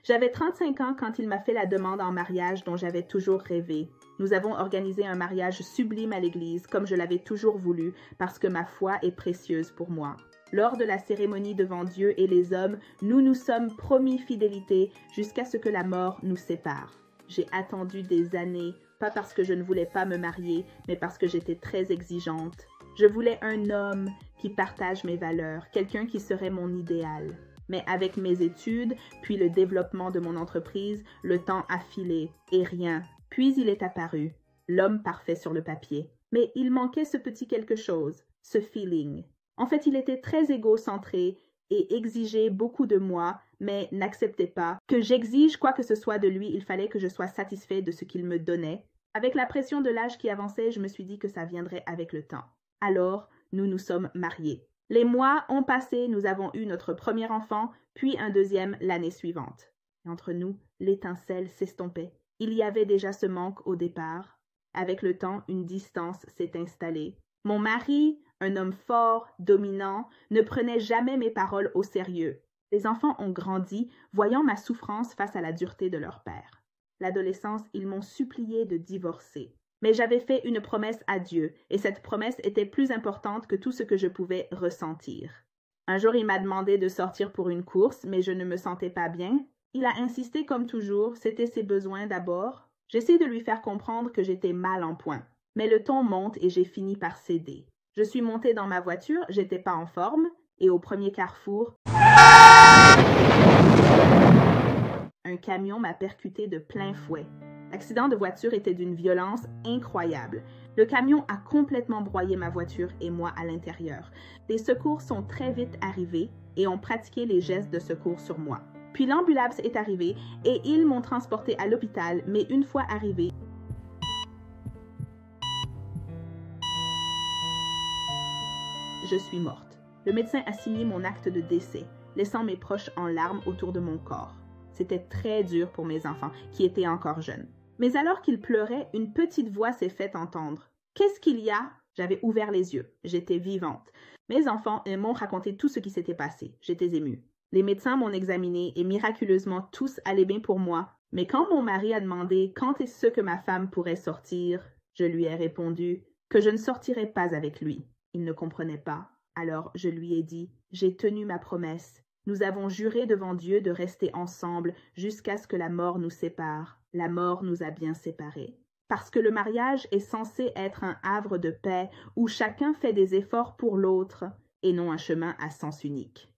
J'avais 35 ans quand il m'a fait la demande en mariage dont j'avais toujours rêvé. Nous avons organisé un mariage sublime à l'église, comme je l'avais toujours voulu, parce que ma foi est précieuse pour moi. Lors de la cérémonie devant Dieu et les hommes, nous nous sommes promis fidélité jusqu'à ce que la mort nous sépare. J'ai attendu des années, pas parce que je ne voulais pas me marier, mais parce que j'étais très exigeante. Je voulais un homme qui partage mes valeurs, quelqu'un qui serait mon idéal. Mais avec mes études, puis le développement de mon entreprise, le temps a filé, et rien. Puis il est apparu, l'homme parfait sur le papier. Mais il manquait ce petit quelque chose, ce feeling. En fait, il était très égocentré et exigeait beaucoup de moi, mais n'acceptait pas que j'exige quoi que ce soit de lui. Il fallait que je sois satisfait de ce qu'il me donnait. Avec la pression de l'âge qui avançait, je me suis dit que ça viendrait avec le temps. Alors, nous nous sommes mariés. Les mois ont passé, nous avons eu notre premier enfant, puis un deuxième l'année suivante. Et entre nous, l'étincelle s'estompait. Il y avait déjà ce manque au départ. Avec le temps, une distance s'est installée. Mon mari, un homme fort, dominant, ne prenait jamais mes paroles au sérieux. Les enfants ont grandi, voyant ma souffrance face à la dureté de leur père. L'adolescence, ils m'ont supplié de divorcer. Mais j'avais fait une promesse à Dieu, et cette promesse était plus importante que tout ce que je pouvais ressentir. Un jour, il m'a demandé de sortir pour une course, mais je ne me sentais pas bien. Il a insisté comme toujours, c'était ses besoins d'abord. J'essaie de lui faire comprendre que j'étais mal en point. Mais le ton monte et j'ai fini par céder. Je suis montée dans ma voiture, j'étais pas en forme, et au premier carrefour, un camion m'a percuté de plein fouet. L'accident de voiture était d'une violence incroyable. Le camion a complètement broyé ma voiture et moi à l'intérieur. Les secours sont très vite arrivés et ont pratiqué les gestes de secours sur moi. Puis l'ambulance est arrivée et ils m'ont transportée à l'hôpital, mais une fois arrivée, je suis morte. Le médecin a signé mon acte de décès, laissant mes proches en larmes autour de mon corps. C'était très dur pour mes enfants, qui étaient encore jeunes. Mais alors qu'ils pleuraient, une petite voix s'est fait entendre. « Qu'est-ce qu'il y a ?» J'avais ouvert les yeux. J'étais vivante. Mes enfants m'ont raconté tout ce qui s'était passé. J'étais émue. Les médecins m'ont examinée et miraculeusement tous allaient bien pour moi. Mais quand mon mari a demandé quand est-ce que ma femme pourrait sortir, je lui ai répondu que je ne sortirais pas avec lui. Il ne comprenait pas. Alors je lui ai dit « J'ai tenu ma promesse. Nous avons juré devant Dieu de rester ensemble jusqu'à ce que la mort nous sépare. La mort nous a bien séparés. Parce que le mariage est censé être un havre de paix où chacun fait des efforts pour l'autre et non un chemin à sens unique. »